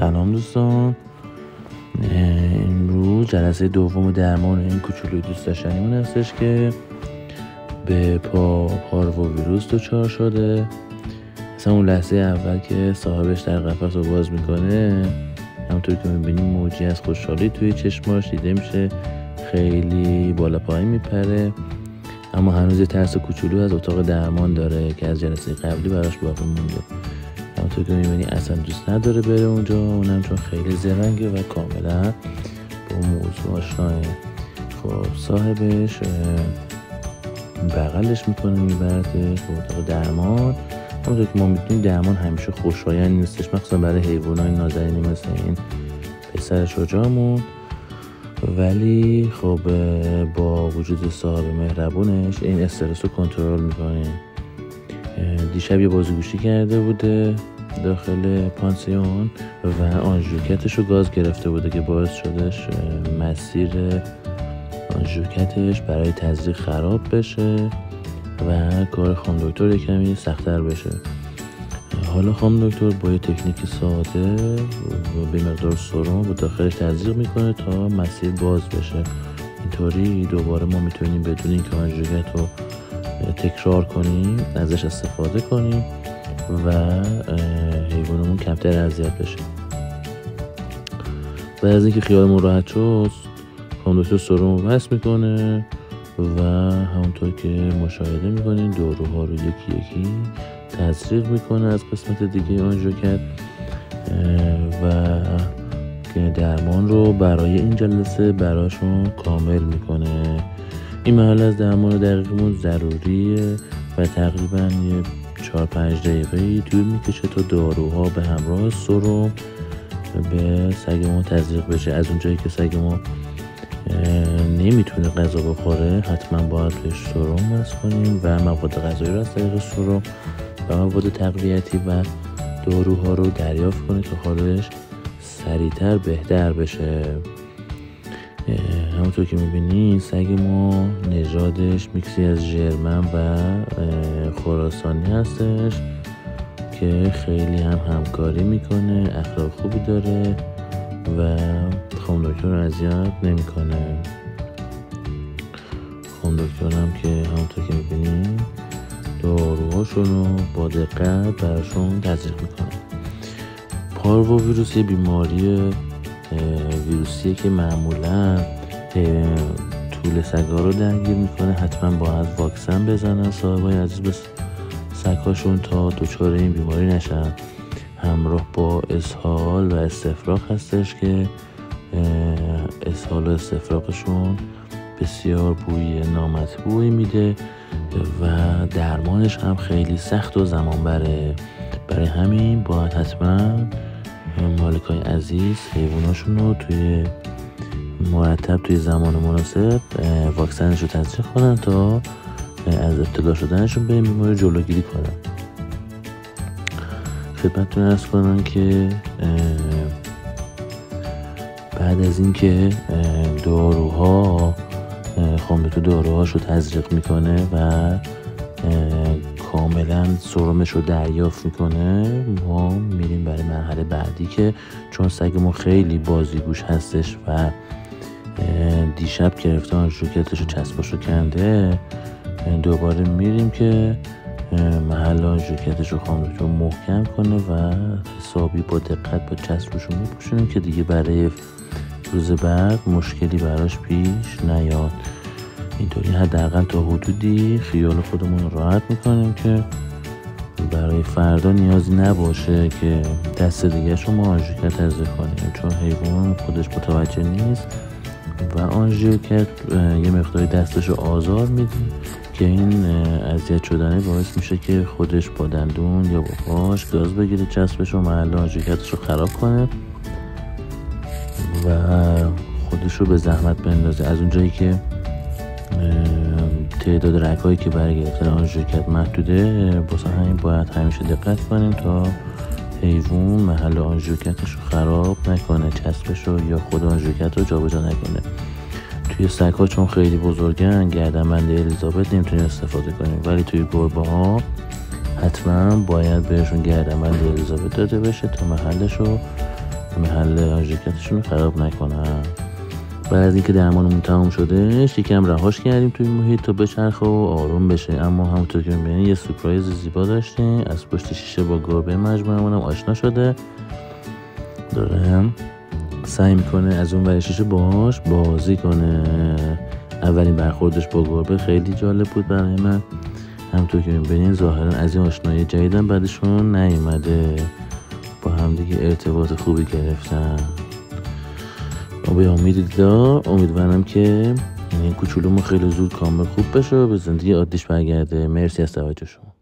سلام دوستان. امروز جلسه دوم درمان این کوچولوی دوست داشتنیمون هستش که به پارو ویروس دچار شده. مثلا اون لحظه اول که صاحبش در قفس رو باز میکنه، همونطور که میبینیم موجی از خوشحالی توی چشماش دیده میشه، خیلی بالا پایین میپره، اما هنوز یه ترس کوچولو از اتاق درمان داره که از جلسه قبلی براش باقی مونده. همونطور که میبینی اصلا دوست نداره بره اونجا، اونم چون خیلی زرنگه و کاملا با موضوع آشناه. خب صاحبش بغلش میکنه، میبرده به اتاق درمان. همونطور که ما میدونیم درمان همیشه خوشایند نیستش، مخصوصا برای حیوانای نازنینی مثل این پسر شجاعمون، ولی خب با وجود صاحب مهربونش این استرس رو کنترل میکنه. دیشب یه بازیگوشی کرده بوده داخل پانسیون و آنژیوکتش رو گاز گرفته بوده که باعث شدش مسیر آنژیوکتش برای تزریق خراب بشه و کار خانم دکتر یه کمی سخت‌تر بشه. حالا خانم دکتر با یه تکنیک ساده و به مقدار سرم به داخلش تزریق میکنه تا مسیر باز بشه. اینطوری دوباره ما میتونیم بدون اینکه آنژیوکت رو تکرار کنیم ازش استفاده کنیم و حیوانمون کمتر اذیت بشه. بعد از اینکه خیالمون راحت شد، خانم دکتر سرم رو بس میکنه و همونطور که مشاهده میکنین داروها رو یکی یکی تزریق میکنه از قسمت دیگه آنژیوکت و درمان رو برای این جلسه براشون کامل میکنه. این مرحله از درمان دقیقمون ضروریه و تقریبا یه 4-5 دقیقه طول میکشه تا داروها به همراه سرم به سگمون تزریق بشه. از اونجایی که سگمون نمیتونه غذا بخوره، حتما باید بهش سرم وصل کنیم و مواد غذایی رو از طریق سرم و مواد تقویتی و داروها رو دریافت کنید تا حالش سریعتر بهتر بشه. همونطور که میبینی سگ ما نژادش میکسی از ژرمن و خراسانی هستش که خیلی هم همکاری میکنه، اخلاق خوبی داره و خانم دکتر رو اذیت نمیکنه. خانم دکتر هم که همونطور که میبینیم داروهاشون رو با دقت براشون تزریق میکنه. پارو ویروس یه بیماری ویروسیه که معمولا طول سگا رو درگیر میکنه. حتما باید واکسن بزنن صاحبای عزیز به سگاشون تا دچار این بیماری نشن. همراه با اسهال و استفراغ هستش که اسهال و استفراغشون بسیار بوی نامطبوعی میده و درمانش هم خیلی سخت و زمان بره. برای همین باید حتما مالکای عزیز حیواناشون رو مرتب توی زمان مناسب واکسنش رو تزریق کنن تا از ابتلا شدنشون به این بیماری جلوگیری کنن. خدمتتون عرض کنم که بعد از اینکه داروها خانم دکتر داروهاش رو تزریق میکنه و کاملا سرمش رو دریافت میکنه، ما میریم برای مرحله بعدی که چون سگمون خیلی بازیگوش هستش و دیشب گرفته آنژیوکتش رو چسباش رو کنده، دوباره میریم که محل آنژیوکتش رو خانم دکتر محکم کنه و حسابی با دقت با چسب روشون میپوشونیم که دیگه برای روز بعد مشکلی براش پیش نیاد. اینطوری حداقل تا حدودی خیال خودمون رو راحت میکنیم که برای فردا نیازی نباشه که دست دیگه شما آنژیوکت تزریق کنیم، چون حیوان خودش متوجه نیست و آنژیوکت یه مقداری دستش رو آزار میده که این اذیت شدنه باعث میشه که خودش با دندون یا با پاش گاز بگیره، چسبش رو محل آنژیوکتش رو خراب کنه و خودش رو به زحمت بندازه. از اونجایی که تعداد رگ‌هایی که برای گرفتن آنژیوکت محدوده، واسه همین باید همیشه دقت کنیم تا حیوان محل آنژیوکتش رو خراب نکنه، چسبش رو یا خود آنژیوکت رو جابجا نکنه. توی سگ‌ها چون خیلی بزرگن گردنبند الیزابت نمیتونیم استفاده کنیم، ولی توی گربه‌ها حتما باید بهشون گردنبند الیزابت داده بشه تا محلش رو محل ژاکتشون رو خراب نکنن. بعد از اینکه درمانمون تمام شده یکم رهاش کردیم توی محیط تا بچرخه و آروم بشه، اما همونطور که می‌بینید یه سورپرایز زیبا داشتیم. از پشت شیشه با گربه مجموعمون هم آشنا شده، داره سعی میکنه از اون ور شیشه باهاش بازی کنه. اولین برخوردش با گربه خیلی جالب بود برای من، همونطور که می‌بینید ظاهرا از این آشنایی جدیدم بعدشون نیومده، با هم دیگه ارتباط خوبی گرفتن. به امیدوارم که این کوچولومون خیلی زود کامل خوب بشه و به زندگی عادیش برگرده. مرسی از توجه شما.